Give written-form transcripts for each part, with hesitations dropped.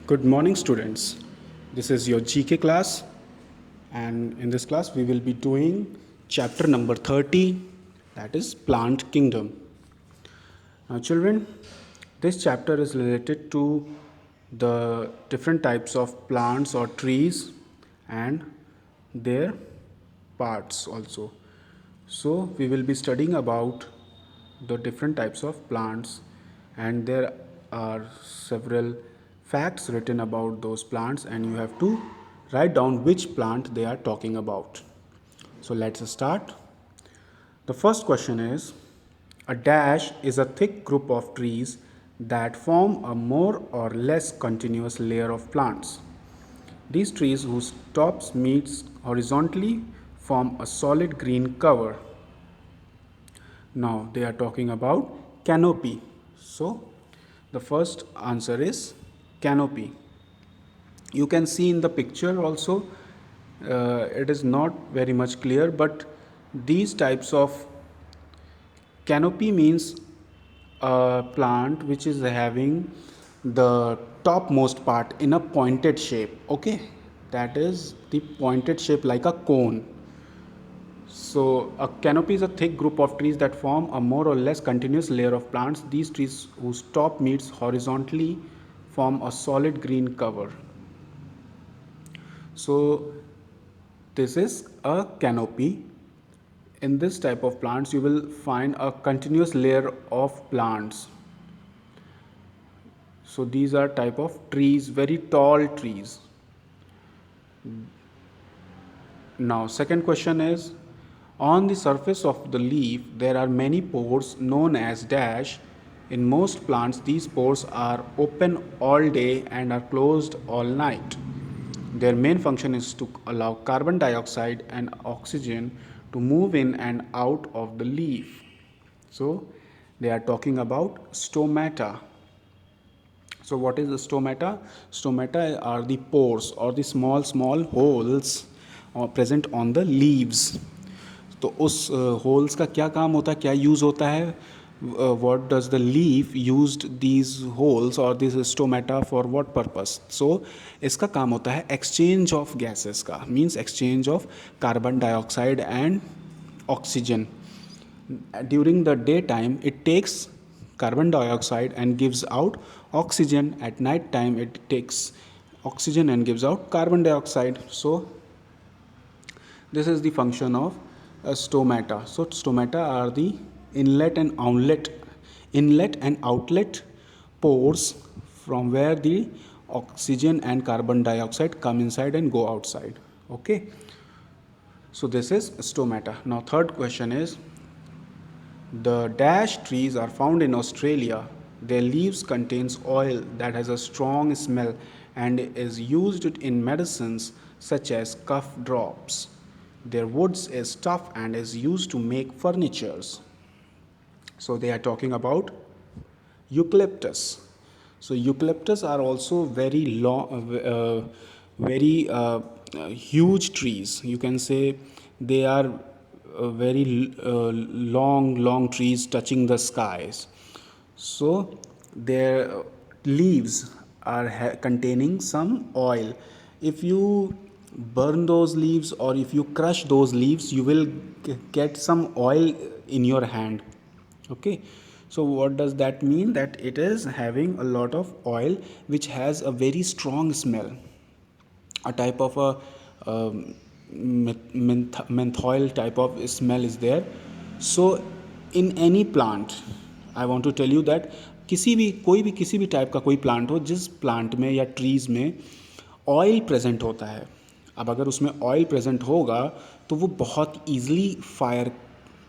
Good morning, students. This is your GK class, and in this class, we will be doing chapter number 30, that is Plant Kingdom. Now, children, this chapter is related to the different types of plants or trees and their parts also. So, we will be studying about the different types of plants, and there are several facts written about those plants, and you have to write down which plant they are talking about. So, let's start. The first question is, a dash is a thick group of trees that form a more or less continuous layer of plants. These trees, whose tops meet horizontally, form a solid green cover. Now they are talking about canopy. So the first answer is canopy. You can see in the picture also, it is not very much clear, but these types of canopy means a plant which is having the topmost part in a pointed shape. Okay, that is the pointed shape like a cone. So, a canopy is a thick group of trees that form a more or less continuous layer of plants. These trees, whose top meets horizontally, form a solid green cover. So, this is a canopy. In this type of plants, you will find a continuous layer of plants. So, these are type of trees, very tall trees. Now, second question is, on the surface of the leaf, there are many pores known as dash. In most plants, these pores are open all day and are closed all night. Their main function is to allow carbon dioxide and oxygen to move in and out of the leaf. So, they are talking about stomata. So, what is the stomata? Stomata are the pores or the small holes present on the leaves. तो उस holes का क्या काम होता है, क्या use होता है, what does the leaf used these holes or this stomata for what purpose? So इसका काम होता है exchange of gases का, means exchange of carbon dioxide and oxygen. During the daytime it takes carbon dioxide and gives out oxygen. At night time it takes oxygen and gives out carbon dioxide. So this is the function of stomata. So stomata are the inlet and outlet pores from where the oxygen and carbon dioxide come inside and go outside. Okay, so this is stomata. Now third question is, the dash trees are found in Australia. Their leaves contains oil that has a strong smell and is used in medicines such as cough drops. Their woods is tough and is used to make furnitures. So they are talking about eucalyptus. So eucalyptus are also very long, very huge trees. You can say they are very long trees touching the skies. So their leaves are containing some oil. If you burn those leaves or if you crush those leaves, you will get some oil in your hand. Okay, so what does that mean? That it is having a lot of oil which has a very strong smell, a type of a menthol type of smell is there. So in any plant, I want to tell you that किसी भी type का कोई plant हो, जिस plant में या trees में oil present होता है, अब अगर उसमें ऑयल प्रेजेंट होगा तो वो बहुत ईजिली फायर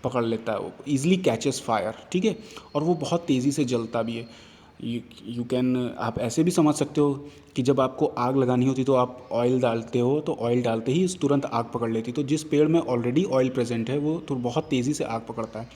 पकड़ लेता है, वो ईजिली कैचेस फायर. ठीक है, और वो बहुत तेज़ी से जलता भी है. यू कैन, आप ऐसे भी समझ सकते हो कि जब आपको आग लगानी होती तो आप ऑयल डालते हो, तो ऑयल डालते ही तुरंत आग पकड़ लेती. तो जिस पेड़ में ऑलरेडी ऑयल प्रेजेंट है वो तो बहुत तेज़ी से आग पकड़ता है.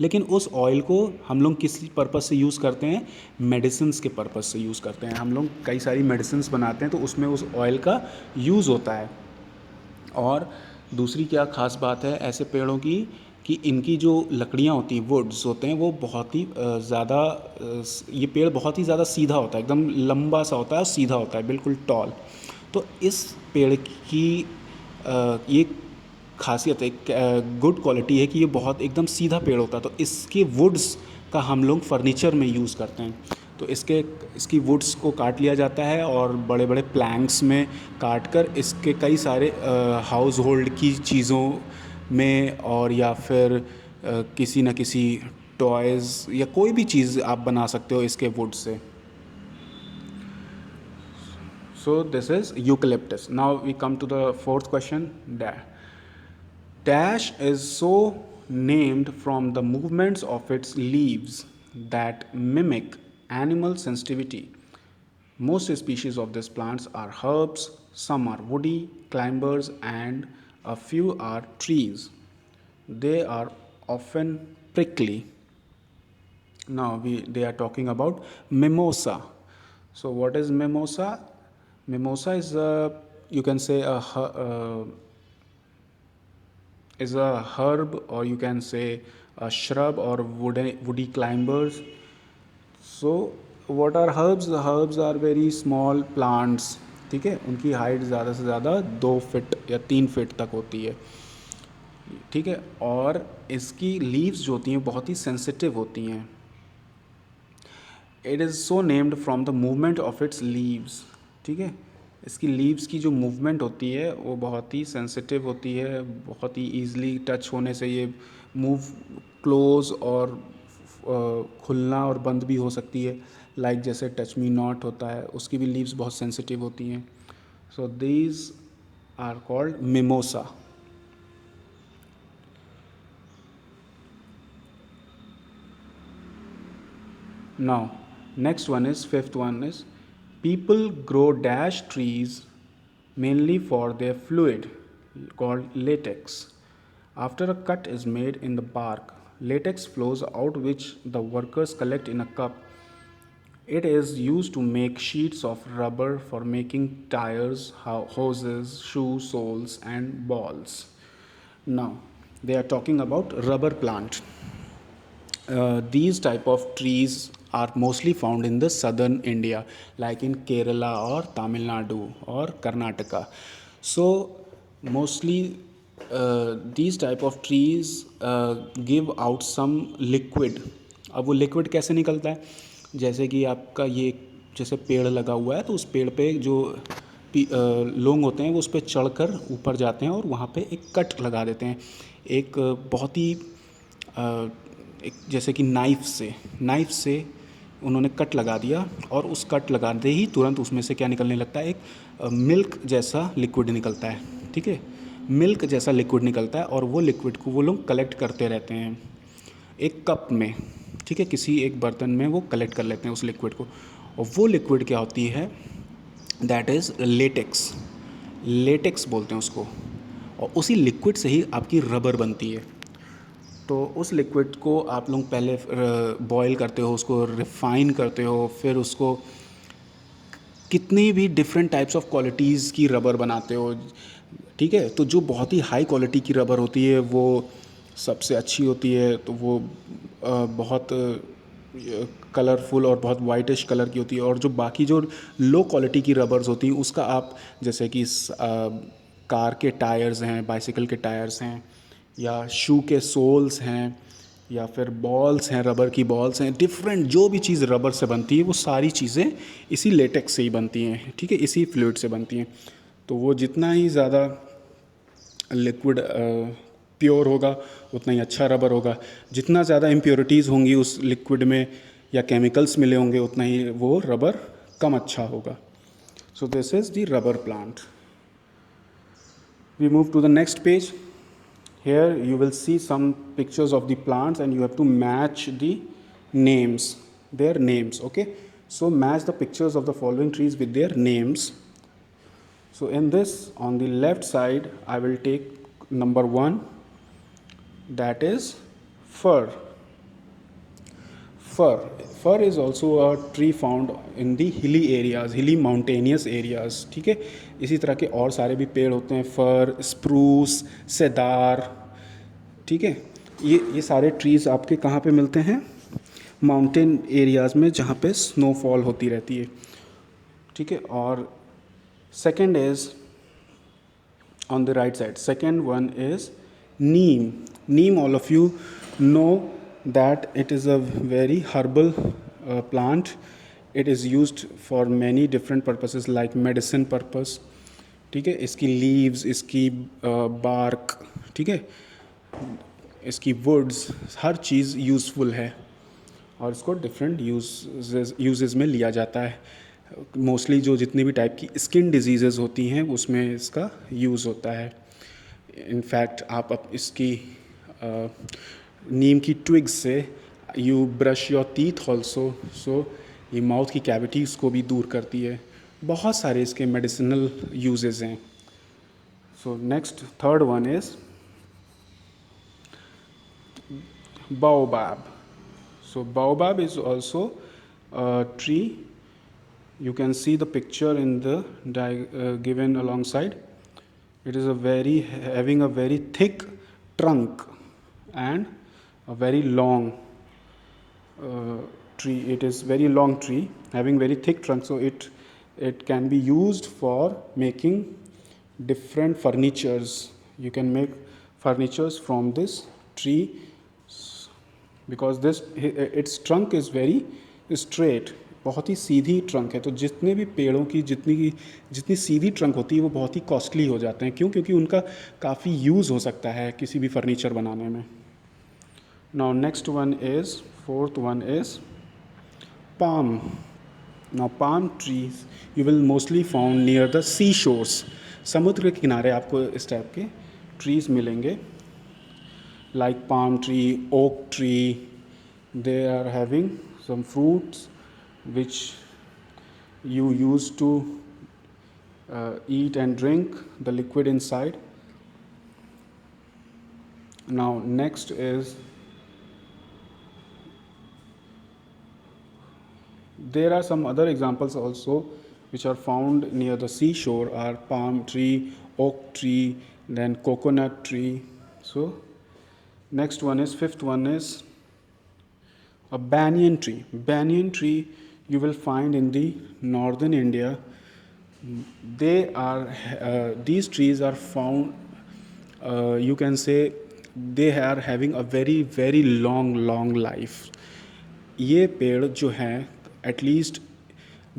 लेकिन उस ऑयल को हम लोग किस पर्पज़ से यूज़ करते हैं? मेडिसिन्स के पर्पज़ से यूज़ करते हैं. हम लोग कई सारी मेडिसिन्स बनाते हैं तो उसमें उस ऑयल का यूज़ होता है. और दूसरी क्या ख़ास बात है ऐसे पेड़ों की, कि इनकी जो लकड़ियाँ होती हैं, वुड्स होते हैं, वो बहुत ही ज़्यादा ये पेड़ बहुत ही ज़्यादा सीधा होता है, एकदम लंबा सा होता है और सीधा होता है, बिल्कुल टॉल। तो इस पेड़ की ये खासियत है, गुड क्वालिटी है कि ये बहुत एकदम सीधा पेड़ होता है, तो इसके वुड्स का हम लोग फर्नीचर में यूज़ करते हैं। तो इसकी वुड्स को काट लिया जाता है और बड़े बड़े प्लैंक्स में काट कर इसके कई सारे हाउस होल्ड की चीज़ों में और या फिर किसी न किसी टॉयज़ या कोई भी चीज़ आप बना सकते हो इसके would say. So this is eucalyptus. Now we come to the fourth question. Dash is so named from the movements of its leaves that mimic animal sensitivity. Most species of these plants are herbs, some are woody climbers, and a few are trees. They are often prickly. Now they are talking about mimosa. So what is mimosa? Mimosa is you can say is a herb, or you can say a shrub or woody climbers. So what are herbs? The herbs are very small plants. ठीक है, उनकी height ज़्यादा से ज़्यादा 2 feet या 3 feet तक होती है। ठीक है, और इसकी लीव्स जो होती हैं बहुत ही सेंसिटिव होती हैं। It is so named from the movement of its leaves. ठीक है, इसकी लीव्स की जो मूवमेंट होती है वो बहुत ही सेंसिटिव होती है, बहुत ही ईज़िली टच होने से ये मूव क्लोज और खुलना और बंद भी हो सकती है, लाइक जैसे टच मी नॉट होता है, उसकी भी लीव्स बहुत सेंसिटिव होती हैं। So these are called mimosa. Now, next one is fifth one is people grow dash trees mainly for their fluid called latex. After a cut is made in the bark, latex flows out which the workers collect in a cup. It is used to make sheets of rubber for making tires, hoses, shoe soles, and balls. Now, they are talking about rubber plant. These type of trees are mostly found in the southern India, like in Kerala or Tamil Nadu or Karnataka. So mostly these type of trees give out some liquid. अब वो liquid कैसे निकलता है, जैसे कि आपका ये जैसे पेड़ लगा हुआ है तो उस पेड़ पे जो लोग होते हैं वो उस पर चढ़कर ऊपर जाते हैं और वहाँ पे एक कट लगा देते हैं, एक बहुत ही एक जैसे कि नाइफ़ से उन्होंने कट लगा दिया और उस कट लगाते ही तुरंत उसमें से क्या निकलने लगता है, एक मिल्क जैसा लिक्विड निकलता है। ठीक है, मिल्क जैसा लिक्विड निकलता है और वो लिक्विड को वो लोग कलेक्ट करते रहते हैं एक कप में। ठीक है, किसी एक बर्तन में वो कलेक्ट कर लेते हैं उस लिक्विड को, और वो लिक्विड क्या होती है, दैट इज़ लेटेक्स बोलते हैं उसको, और उसी लिक्विड से ही आपकी रबर बनती है। तो उस लिक्विड को आप लोग पहले बॉयल करते हो, उसको रिफ़ाइन करते हो, फिर उसको कितनी भी डिफरेंट टाइप्स ऑफ क्वालिटीज़ की रबर बनाते हो। ठीक है, तो जो बहुत ही हाई क्वालिटी की रबर होती है वो सबसे अच्छी होती है, तो वो बहुत कलरफुल और बहुत वाइटिश कलर की होती है, और जो बाकी जो लो क्वालिटी की रबर्स होती हैं उसका आप जैसे कि कार के टायर्स हैं, बाइसिकल के टायर्स हैं, या शू के सोल्स हैं, या फिर बॉल्स हैं, रबर की बॉल्स हैं, डिफरेंट जो भी चीज़ रबर से बनती है वो सारी चीज़ें इसी लेटेक्स से ही बनती हैं। ठीक है, इसी फ्लूइड से बनती हैं। तो वो जितना ही ज़्यादा लिक्विड प्योर होगा उतना ही अच्छा रबर होगा, जितना ज़्यादा इम्प्योरिटीज़ होंगी उस लिक्विड में या केमिकल्स मिले होंगे उतना ही वो रबर कम अच्छा होगा। So this is the rubber plant. We move to the next page. Here you will see some pictures of the plants and you have to match the names, their names. Okay, so match the pictures of the following trees with their names. So in this, on the left side I will take number 1, that is fir. Fir is also a tree found in the hilly areas, hilly mountainous areas. ठीक है, इसी तरह के और सारे भी पेड़ होते हैं, फर, स्प्रूस, सेदार। ठीक है, ये सारे ट्रीज़ आपके कहाँ पे मिलते हैं? माउंटेन एरियाज़ में, जहाँ पे स्नोफॉल होती रहती है, ठीक है। और second is on the right side, second one is neem. All of you know that it is a very herbal plant. It is used for many different purposes like medicine purpose, ठीक है। इसकी leaves, इसकी bark, ठीक है, इसकी woods, हर चीज़ useful है और इसको डिफरेंट यूजेस में लिया जाता है। मोस्टली जो जितनी भी टाइप की स्किन डिजीज़ेज़ होती हैं उसमें इसका यूज़ होता है। इनफैक्ट आप इसकी नीम की ट्विग्स से you brush your teeth also, so ये माउथ की कैविटीज़ को भी दूर करती है। बहुत सारे इसके मेडिसिनल यूजेस हैं। So next third one is baobab. So baobab is also a tree. You can see the picture in the given alongside. It is having a very thick trunk and a very long tree. It is very long tree having very thick trunk, so it can be used for making different furnitures. You can make furnitures from this tree because this it's trunk is very straight, बहुत ही सीधी trunk है। तो जितने भी पेड़ों की जितनी सीधी trunk होती है वो बहुत ही कॉस्टली हो जाते हैं। क्यों? क्योंकि उनका काफ़ी यूज़ हो सकता है किसी भी फर्नीचर बनाने में। Now next one is, fourth one is palm. Now palm trees you will mostly found near the sea shores. समुद्र के किनारे आपको इस टाइप के ट्रीज़ मिलेंगे, like palm tree, oak tree. They are having some fruits which you use to eat and drink the liquid inside. Now next is, there are some other examples also which are found near the seashore are palm tree, oak tree, then coconut tree. So next one is, fifth one is a banyan tree. Banyan tree you will find in the northern India. They are these trees are found, you can say they are having a very long life. ये पेड़ जो हैं at least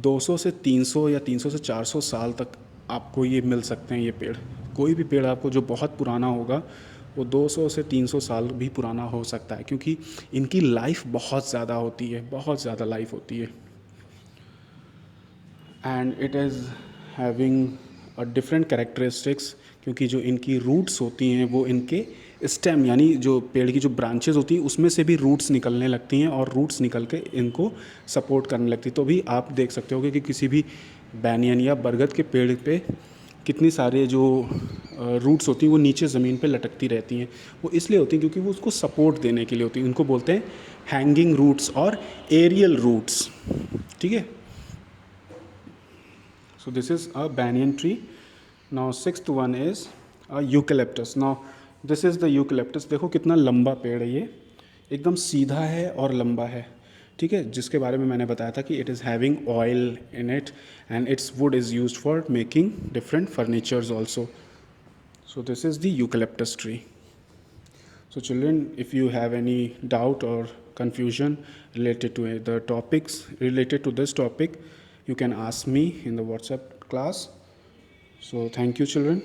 200 से 300 या 300 से 400 साल तक आपको ये मिल सकते हैं। ये पेड़, कोई भी पेड़ आपको जो बहुत पुराना होगा वो 200 से 300 साल भी पुराना हो सकता है, क्योंकि इनकी लाइफ बहुत ज़्यादा होती है, बहुत ज़्यादा लाइफ होती है। And it is having a different characteristics, क्योंकि जो इनकी रूट्स होती हैं वो इनके स्टेम यानी जो पेड़ की जो ब्रांचेस होती हैं उसमें से भी रूट्स निकलने लगती हैं और रूट्स निकल के इनको सपोर्ट करने लगती है। तो भी आप देख सकते हो कि किसी भी बैनियन या बरगद के पेड़ पे कितनी सारे जो रूट्स होती हैं वो नीचे ज़मीन पे लटकती रहती हैं। वो इसलिए होती हैं क्योंकि वो उसको सपोर्ट देने के लिए होती हैं। उनको बोलते हैं हैंगिंग रूट्स और एरियल रूट्स, ठीक है। So this is a banyan tree. Now sixth one is a eucalyptus. Now this is the eucalyptus. देखो कितना लंबा पेड़ है, ये एकदम सीधा है और लंबा है, ठीक है, जिसके बारे में मैंने बताया था कि it is having oil in it and its wood is used for making different furnitures also. So this is the eucalyptus tree. So children, if you have any doubt or confusion related to the topics related to this topic, you can ask me in the WhatsApp class. So thank you children.